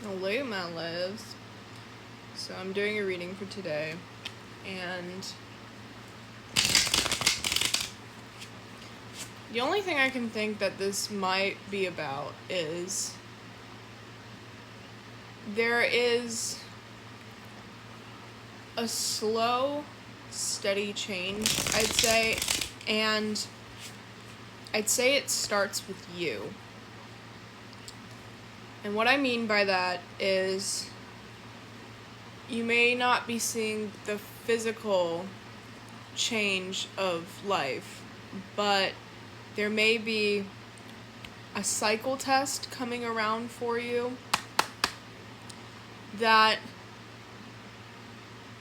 Hello, my loves. So I'm doing a reading for today, and the only thing I can think that this might be about is there is a slow, steady change, I'd say, and I'd say it starts with you. And what I mean by that is you may not be seeing the physical change of life, but there may be a cycle test coming around for you that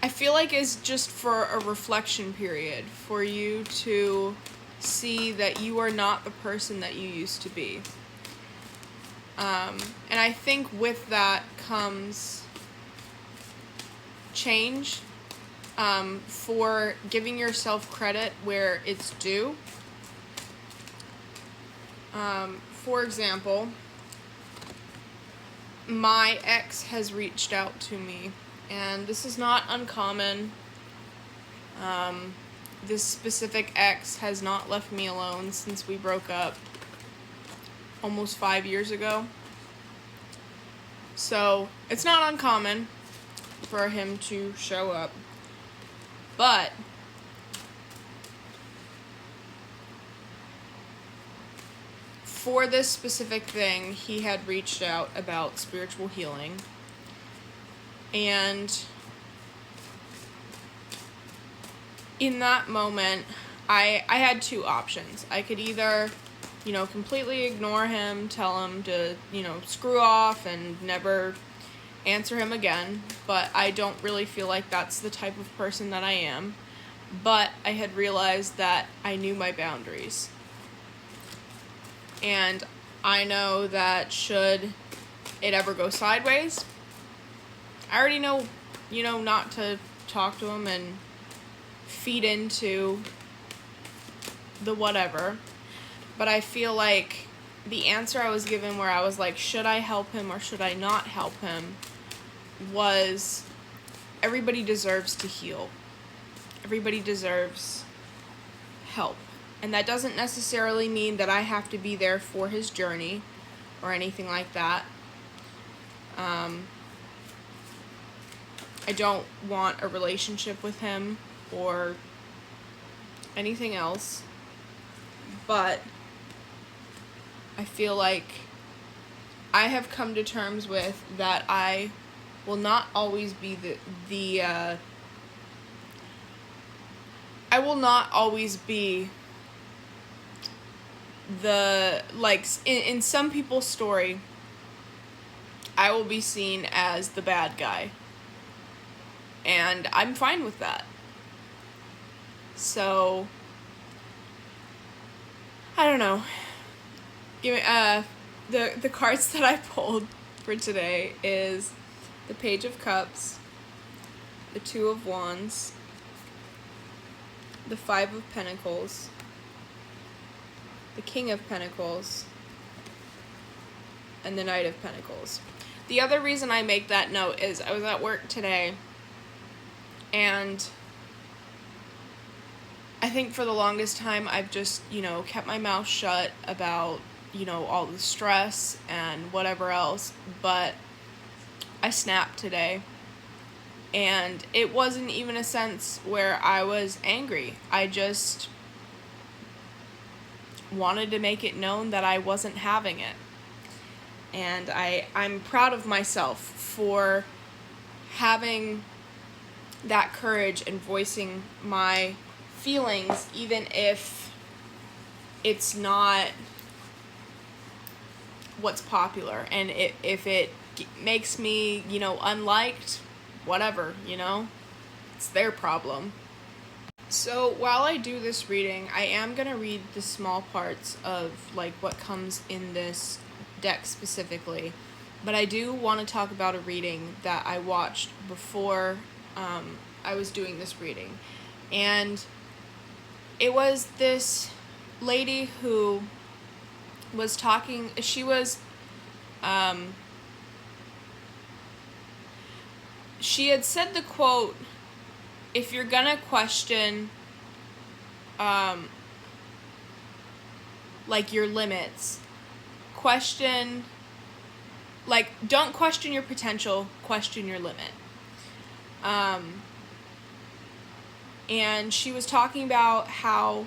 I feel like is just for a reflection period for you to see that you are not the person that you used to be. And I think with that comes change, for giving yourself credit where it's due. For example, my ex has reached out to me, and this is not uncommon. This specific ex has not left me alone since we broke up almost 5 years ago. So it's not uncommon for him to show up. But for this specific thing, he had reached out about spiritual healing. And in that moment, I had two options. I could either, completely ignore him, tell him to, screw off and never answer him again. But I don't really feel like that's the type of person that I am. But I had realized that I knew my boundaries. And I know that should it ever go sideways, I already know, not to talk to him and feed into the whatever. But I feel like the answer I was given where I was like, should I help him or should I not help him, was everybody deserves to heal. Everybody deserves help. And that doesn't necessarily mean that I have to be there for his journey or anything like that. I don't want a relationship with him or anything else. But I feel like I have come to terms with that I will not always be I will not always be in some people's story, I will be seen as the bad guy. And I'm fine with that. So, I don't know. Give me, the cards that I pulled for today is the Page of Cups, the Two of Wands, the Five of Pentacles, the King of Pentacles, and the Knight of Pentacles. The other reason I make that note is I was at work today, and I think for the longest time I've just, kept my mouth shut about, all the stress and whatever else, but I snapped today. And it wasn't even a sense where I was angry. I just wanted to make it known that I wasn't having it. And I'm proud of myself for having that courage and voicing my feelings, even if it's not what's popular. And if it makes me, unliked, whatever, it's their problem. So while I do this reading, I am going to read the small parts of what comes in this deck specifically. But I do want to talk about a reading that I watched before I was doing this reading. And it was this lady who was talking, she was she had said the quote, if you're gonna question, like, your limits, don't question your potential, question your limit. And she was talking about how,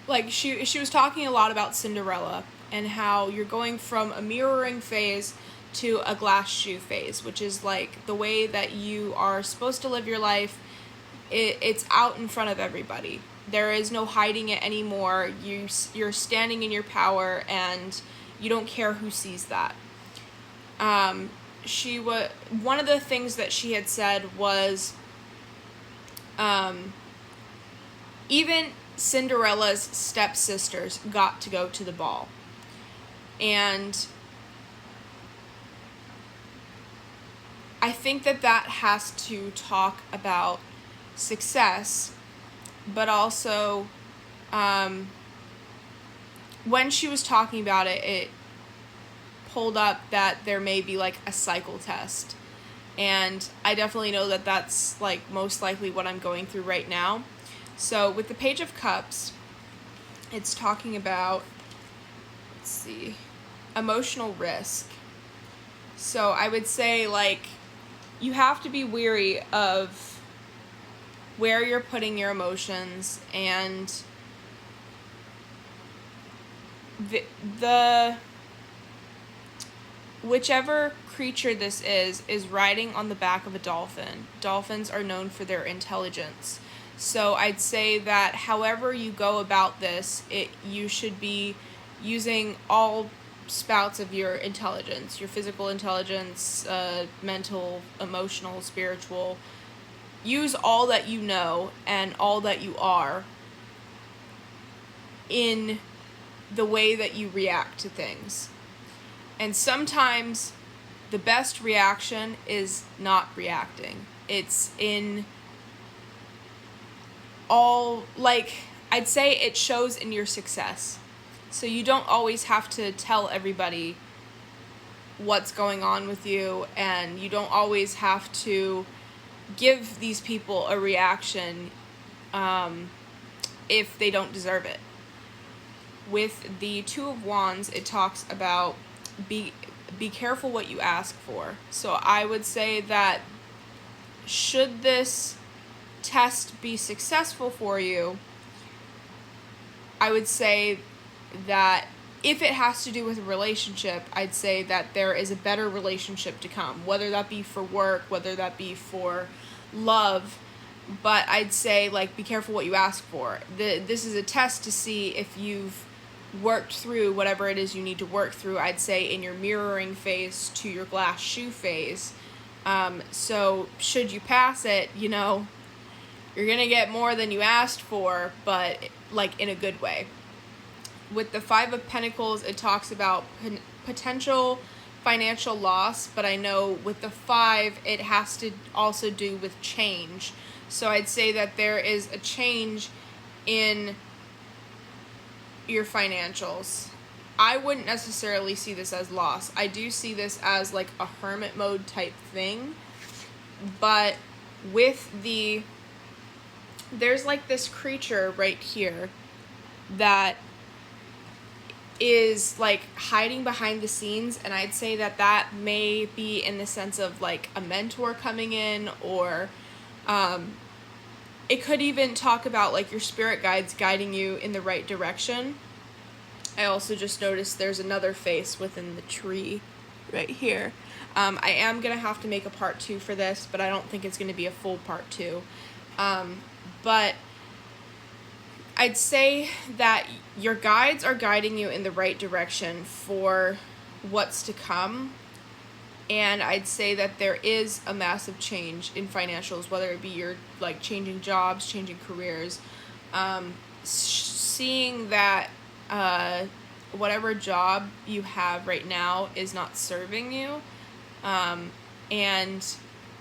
like, she was talking a lot about Cinderella and how you're going from a mirroring phase to a glass shoe phase, which is like the way that you are supposed to live your life. It's out in front of everybody. There is no hiding it anymore. You're standing in your power, and you don't care who sees that. One of the things that she had said was, even Cinderella's stepsisters got to go to the ball. And I think that has to talk about success, but also, when she was talking about it, it pulled up that there may be, like, a cycle test. And I definitely know that that's, like, most likely what I'm going through right now. So with the Page of Cups, it's talking about, let's see, emotional risk. So I would say, like, you have to be wary of where you're putting your emotions, and the whichever creature this is riding on the back of a dolphin. Dolphins are known for their intelligence. So I'd say that however you go about this, you should be using all spouts of your intelligence, your physical intelligence, mental, emotional, spiritual. Use all that you know and all that you are in the way that you react to things. And sometimes the best reaction is not reacting. It's in all, like, I'd say it shows in your success. So you don't always have to tell everybody what's going on with you, and you don't always have to give these people a reaction if they don't deserve it. With the Two of Wands, it talks about be careful what you ask for. So I would say that should this test be successful for you, I would say that if it has to do with a relationship, I'd say that there is a better relationship to come, whether that be for work, whether that be for love. But I'd say, like, be careful what you ask for. This is a test to see if you've worked through whatever it is you need to work through, I'd say, in your mirroring phase to your glass shoe phase. So should you pass it, you're going to get more than you asked for, but, like, in a good way. With the Five of Pentacles, it talks about potential financial loss, but I know with the Five, it has to also do with change. So I'd say that there is a change in your financials. I wouldn't necessarily see this as loss. I do see this as, like, a hermit mode type thing. But with there's, like, this creature right here that is, like, hiding behind the scenes, and I'd say that may be in the sense of, like, a mentor coming in, or it could even talk about, like, your spirit guides guiding you in the right direction. I also just noticed there's another face within the tree right here. I am going to have to make a part 2 for this, but I don't think it's going to be a full part 2. But I'd say that your guides are guiding you in the right direction for what's to come. And I'd say that there is a massive change in financials, whether it be you're, like, changing jobs, changing careers, seeing that whatever job you have right now is not serving you. And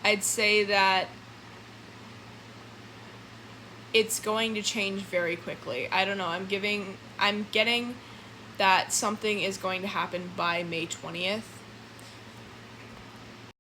I'd say that it's going to change very quickly. I don't know. I'm getting that something is going to happen by May 20th.